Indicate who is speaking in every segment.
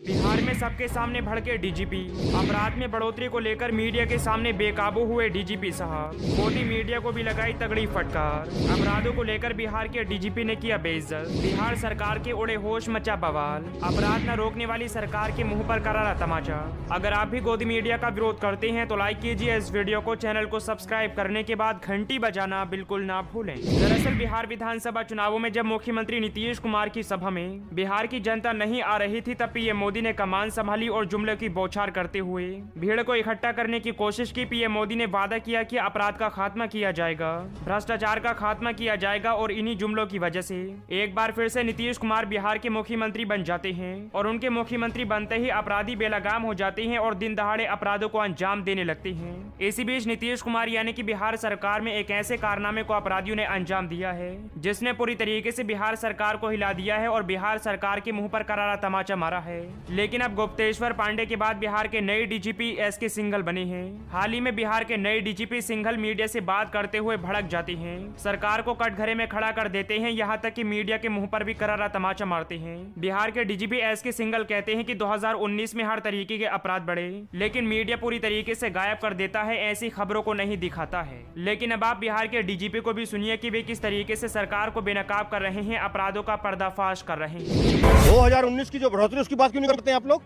Speaker 1: बिहार में सबके सामने भड़के डीजीपी। अपराध में बढ़ोतरी को लेकर मीडिया के सामने बेकाबू हुए डीजीपी साहब। मोदी मीडिया को भी लगाई तगड़ी फटकार। अपराधों को लेकर बिहार के डीजीपी ने किया बेइज्जत। बिहार सरकार के उड़े होश, मचा बवाल। अपराध न रोकने वाली सरकार के मुंह पर करारा तमाचा। अगर आप भी गोदी मीडिया का विरोध करते हैं तो लाइक कीजिए इस वीडियो को, चैनल को सब्सक्राइब करने के बाद घंटी बजाना बिल्कुल ना भूलें। दरअसल बिहार विधानसभा चुनावों में जब मुख्यमंत्री नीतीश कुमार की सभा में बिहार की जनता नहीं आ रही थी, तब पीएम मोदी ने कमान संभाली और जुमले की बौछार करते हुए भीड़ को इकट्ठा करने की कोशिश की। पीएम मोदी ने वादा किया कि अपराध का खात्मा किया जाएगा, भ्रष्टाचार का खात्मा किया जाएगा और इन्हीं जुमलों की वजह से एक बार फिर से नीतीश कुमार बिहार के मुख्यमंत्री बन जाते हैं और उनके मुख्यमंत्री बनते ही अपराधी बेलगाम हो जाते हैं और दिन दहाड़े अपराधों को अंजाम देने लगते हैं। इसी बीच नीतीश कुमार यानी कि बिहार सरकार में एक ऐसे कारनामे को अपराधियों ने अंजाम दिया है जिसने पूरी तरीके से बिहार सरकार को हिला दिया है और बिहार सरकार के मुंह पर करारा तमाचा मारा है। लेकिन अब गुप्तेश्वर पांडे के बाद बिहार के नए डीजीपी एसके सिंघल बने हैं। हाल ही में बिहार के नए डीजीपी सिंघल मीडिया से बात करते हुए भड़क जाते हैं, सरकार को कटघरे में खड़ा कर देते हैं, यहाँ तक कि मीडिया के मुंह पर भी करारा तमाचा मारते हैं। बिहार के डीजीपी एसके सिंघल कहते हैं कि 2019 में हर तरीके के अपराध बढ़े, लेकिन मीडिया पूरी तरीके से गायब कर देता है, ऐसी खबरों को नहीं दिखाता है। लेकिन अब आप बिहार के डीजीपी को भी सुनिए कि वे किस तरीके से सरकार को बेनकाब कर रहे हैं, अपराधों का पर्दाफाश कर रहे हैं।
Speaker 2: 2019 की जो बढ़ोतरी उसकी बात क्यों नहीं करते हैं आप लोग?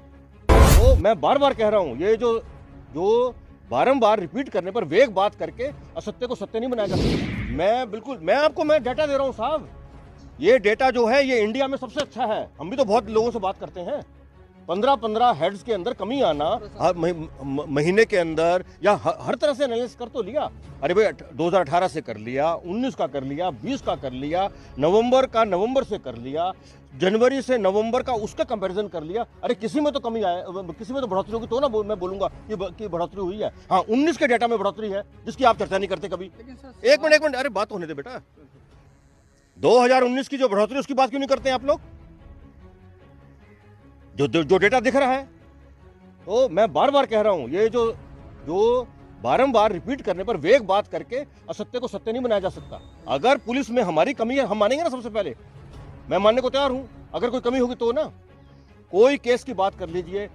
Speaker 2: तो मैं बार बार कह रहा हूं, ये जो बारंबार रिपीट करने पर वेग बात करके असत्य को सत्य नहीं बनाया जा सकता। मैं डेटा दे रहा हूं साहब। ये डेटा जो है ये इंडिया में सबसे अच्छा है। हम भी तो बहुत लोगों से बात करते हैं। 15 हेड्स के अंदर कमी आना हर महीने के अंदर या हर तरह से एनालिसिस कर तो लिया। अरे भाई 2018 से कर लिया, 19 का कर लिया, 20 का कर लिया, नवंबर से कर लिया, जनवरी से नवंबर का उसका कंपैरिजन कर लिया। अरे किसी में तो कमी आए, किसी में तो बढ़ोतरी होगी तो ना मैं बोलूंगा कि बढ़ोतरी हुई है। हाँ, 19 के डेटा में बढ़ोतरी है जिसकी आप चर्चा नहीं करते कभी। एक मिनट, अरे बात होने दे बेटा। 2019 की जो बढ़ोतरी उसकी बात क्यों नहीं करते हैं आप लोग? जो डेटा दिख रहा है, तो मैं बार बार कह रहा हूं, ये जो बारंबार रिपीट करने पर वेग बात करके असत्य को सत्य नहीं बनाया जा सकता। अगर पुलिस में हमारी कमी है, हम मानेंगे ना। सबसे पहले मैं मानने को तैयार हूं, अगर कोई कमी होगी तो ना। कोई केस की बात कर लीजिए,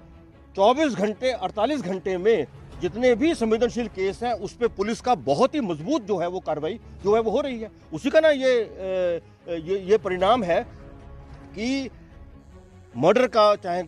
Speaker 2: 24 घंटे 48 घंटे में जितने भी संवेदनशील केस हैं उस पर पुलिस का बहुत ही मजबूत जो है वो कार्रवाई जो है वो हो रही है। उसी का ना ये परिणाम है कि मर्डर का चाहे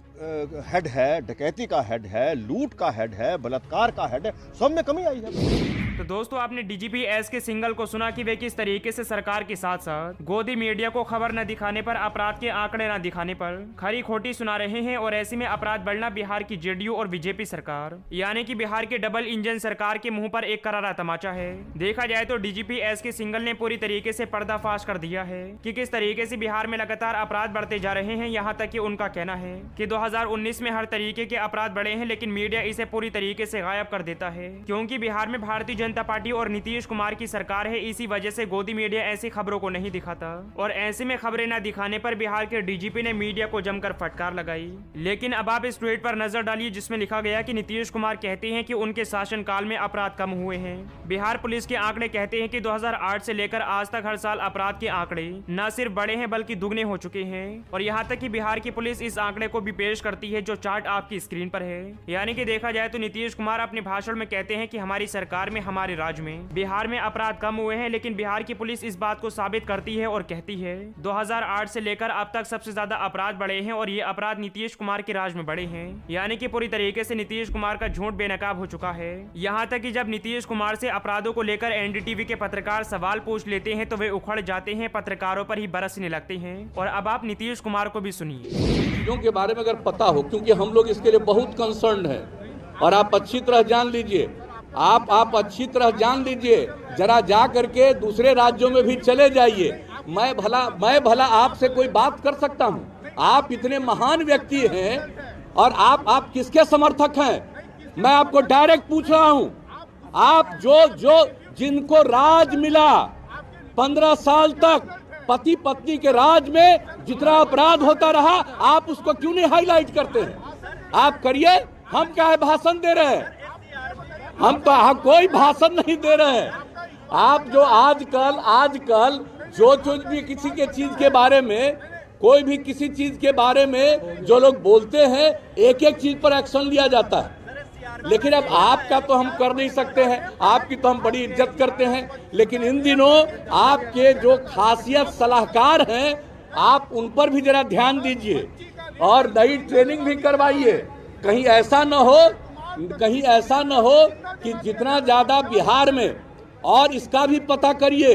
Speaker 2: हेड है, डकैती का हेड है, लूट का हेड है, बलात्कार का हेड है, सब में कमी आई है।
Speaker 1: तो दोस्तों, आपने डीजीपी एसके सिंघल को सुना कि वे किस तरीके से सरकार के साथ साथ गोदी मीडिया को खबर न दिखाने पर, अपराध के आंकड़े न दिखाने पर खरी खोटी सुना रहे हैं। और ऐसे में अपराध बढ़ना बिहार की जेडीयू और बीजेपी सरकार यानी कि बिहार के डबल इंजन सरकार के मुंह पर एक करारा तमाचा है। देखा जाए तो डीजीपी एसके सिंघल ने पूरी तरीके से पर्दाफाश कर दिया है कि किस तरीके से बिहार में लगातार अपराध बढ़ते जा रहे हैं। यहाँ तक कि उनका कहना है कि 2019 में हर तरीके के अपराध बढ़े हैं, लेकिन मीडिया इसे पूरी तरीके से गायब कर देता है, क्योंकि बिहार में भारतीय जनता पार्टी और नीतीश कुमार की सरकार है। इसी वजह से गोदी मीडिया ऐसी खबरों को नहीं दिखाता और ऐसे में खबरें न दिखाने पर बिहार के डीजीपी ने मीडिया को जमकर फटकार लगाई। लेकिन अब आप इस ट्वीट पर नजर डालिए जिसमें लिखा गया कि नीतीश कुमार कहते हैं कि उनके शासनकाल में अपराध कम हुए हैं। बिहार पुलिस के आंकड़े कहते हैं कि 2008 से लेकर आज तक हर साल अपराध के आंकड़े न सिर्फ बढ़े हैं बल्कि दुगने हो चुके हैं। और यहाँ तक कि बिहार की पुलिस इस आंकड़े को भी पेश करती है जो चार्ट आपकी स्क्रीन पर है। यानी कि देखा जाए तो नीतीश कुमार अपने भाषण में कहते हैं कि हमारी सरकार में, हमारे राज्य में बिहार में अपराध कम हुए हैं, लेकिन बिहार की पुलिस इस बात को साबित करती है और कहती है 2008 से लेकर अब तक सबसे ज्यादा अपराध बढ़े हैं और ये अपराध नीतीश कुमार के राज में बढ़े हैं। यानी कि पूरी तरीके से नीतीश कुमार का झूठ बेनकाब हो चुका है। यहाँ तक कि जब नीतीश कुमार से अपराधों को लेकर एनडीटीवी के पत्रकार सवाल पूछ लेते हैं तो वे उखड़ जाते हैं, पत्रकारों पर ही बरसने लगते हैं। और अब आप नीतीश कुमार को भी सुनिए।
Speaker 3: चीजों के बारे में अगर पता हो, क्योंकि हम लोग इसके लिए बहुत कंसर्न है और आप अच्छी तरह जान लीजिए, आप अच्छी तरह जान लीजिए, जरा जा करके दूसरे राज्यों में भी चले जाइए। मैं भला आपसे कोई बात कर सकता हूं? आप इतने महान व्यक्ति हैं और आप किसके समर्थक हैं? मैं आपको डायरेक्ट पूछ रहा हूं। आप जो जिनको राज मिला 15 साल तक, पति पत्नी के राज में जितना अपराध होता रहा, आप उसको क्यों नहीं हाईलाइट करते हैं? आप करिए, हम क्या है भाषण दे रहे हैं? हम कोई भाषण नहीं दे रहे हैं। आप जो आजकल जो भी किसी के चीज के बारे में कोई भी किसी चीज के बारे में जो लोग बोलते हैं एक एक चीज पर एक्शन लिया जाता है। लेकिन अब आपका तो हम कर नहीं सकते हैं, आपकी तो हम बड़ी इज्जत करते हैं, लेकिन इन दिनों आपके जो खासियत सलाहकार हैं आप उन पर भी जरा ध्यान दीजिए और नई ट्रेनिंग भी करवाइए। कहीं ऐसा न हो कि जितना ज्यादा बिहार में, और इसका भी पता करिए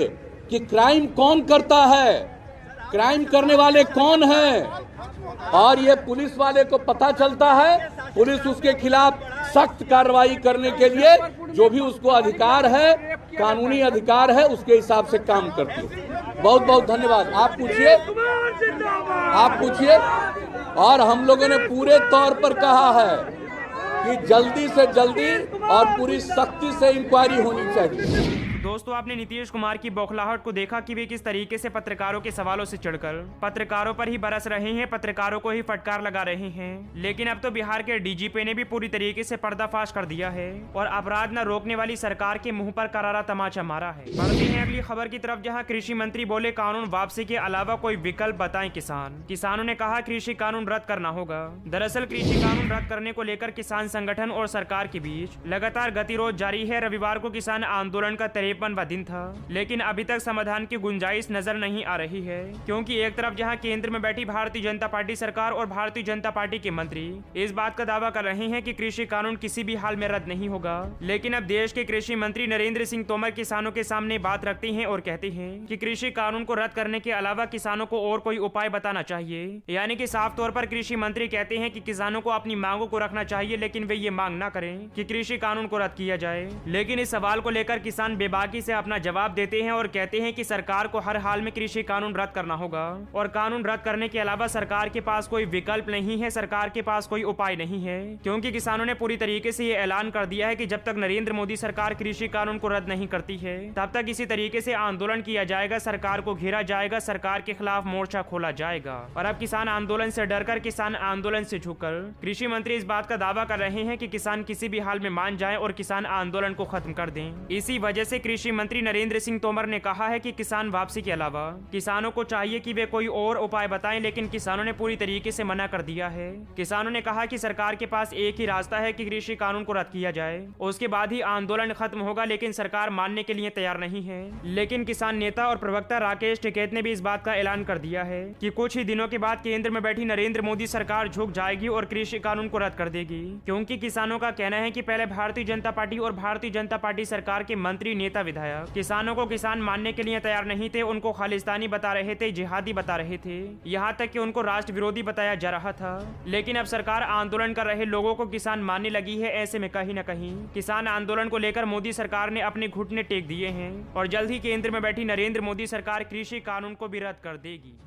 Speaker 3: कि क्राइम कौन करता है, क्राइम करने वाले कौन हैं, और ये पुलिस वाले को पता चलता है, पुलिस उसके खिलाफ सख्त कार्रवाई करने के लिए जो भी उसको अधिकार है, कानूनी अधिकार है, उसके हिसाब से काम करती है। बहुत बहुत धन्यवाद। आप पूछिए। और हम लोगों ने पूरे तौर पर कहा है कि जल्दी से जल्दी और पूरी सख्ती से इंक्वायरी होनी चाहिए।
Speaker 1: दोस्तों, आपने नीतीश कुमार की बौखलाहट को देखा कि वे किस तरीके से पत्रकारों के सवालों से चिढ़कर पत्रकारों पर ही बरस रहे हैं, पत्रकारों को ही फटकार लगा रहे हैं। लेकिन अब तो बिहार के डीजीपी ने भी पूरी तरीके से पर्दाफाश कर दिया है और अपराध न रोकने वाली सरकार के मुंह पर करारा तमाचा मारा है। बढ़ते हैं अगली खबर की तरफ, जहां कृषि मंत्री बोले कानून वापसी के अलावा कोई विकल्प बताएं किसानों ने कहा कृषि कानून रद्द करना होगा। दरअसल कृषि कानून रद्द करने को लेकर किसान संगठन और सरकार के बीच लगातार गतिरोध जारी है। रविवार को किसान आंदोलन का 53वां दिन था, लेकिन अभी तक समाधान की गुंजाइश नजर नहीं आ रही है, क्योंकि एक तरफ जहां केंद्र में बैठी भारतीय जनता पार्टी सरकार और भारतीय जनता पार्टी के मंत्री इस बात का दावा कर रहे हैं कि कृषि कानून किसी भी हाल में रद्द नहीं होगा, लेकिन अब देश के कृषि मंत्री नरेंद्र सिंह तोमर किसानों के सामने बात रखते हैं और कहते हैं कि कृषि कानून को रद्द करने के अलावा किसानों को और कोई उपाय बताना चाहिए। यानी कि साफ तौर पर कृषि मंत्री कहते हैं कि किसानों को अपनी मांगों को रखना चाहिए, लेकिन वे ये मांग ना करें कि कृषि कानून को रद्द किया जाए। लेकिन इस सवाल को लेकर किसान बेबाकी से अपना जवाब देते हैं और कहते हैं कि सरकार को हर हाल में कृषि कानून रद्द करना होगा और कानून रद्द करने के अलावा सरकार के पास कोई विकल्प नहीं है, सरकार के पास कोई उपाय नहीं है, क्योंकि किसानों ने पूरी तरीके से ये ऐलान कर दिया है कि जब तक नरेंद्र मोदी सरकार कृषि कानून को रद्द नहीं करती है तब तक इसी तरीके से आंदोलन किया जाएगा, सरकार को घेरा जाएगा, सरकार के खिलाफ मोर्चा खोला जाएगा। और अब किसान आंदोलन से डरकर, किसान आंदोलन से झुककर कृषि मंत्री इस बात का दावा कर रहे हैं कि किसान किसी भी हाल में मान जाएं और किसान आंदोलन को खत्म कर दें। इसी वजह से कृषि मंत्री नरेंद्र सिंह तोमर ने कहा है कि किसान वापसी के अलावा किसानों को चाहिए कि वे कोई और उपाय बताएं, लेकिन किसानों ने पूरी तरीके से मना कर दिया है। किसानों ने कहा कि सरकार के पास एक ही रास्ता है कि कृषि कानून को रद्द किया जाए, उसके बाद ही आंदोलन खत्म होगा, लेकिन सरकार मानने के लिए तैयार नहीं है। लेकिन किसान नेता और प्रवक्ता राकेश टिकैत ने भी इस बात का ऐलान कर दिया है कि कुछ ही दिनों के बाद केंद्र में बैठी नरेंद्र मोदी सरकार झुक जाएगी और कृषि कानून को रद्द कर देगी, क्योंकि किसानों का कहना है कि पहले भारतीय जनता पार्टी और भारतीय जनता पार्टी सरकार के मंत्री, नेता, विधायक किसानों को किसान मानने के लिए तैयार नहीं थे, उनको खालिस्तानी बता रहे थे, जिहादी बता रहे थे, यहाँ तक कि उनको राष्ट्र विरोधी बताया जा रहा था। लेकिन अब सरकार आंदोलन कर रहे लोगों को किसान मानने लगी है। ऐसे में कहीं न कहीं किसान आंदोलन को लेकर मोदी सरकार ने अपने घुटने टेक दिए हैं और जल्द ही केंद्र में बैठी नरेंद्र मोदी सरकार कृषि कानून को भी रद्द कर देगी।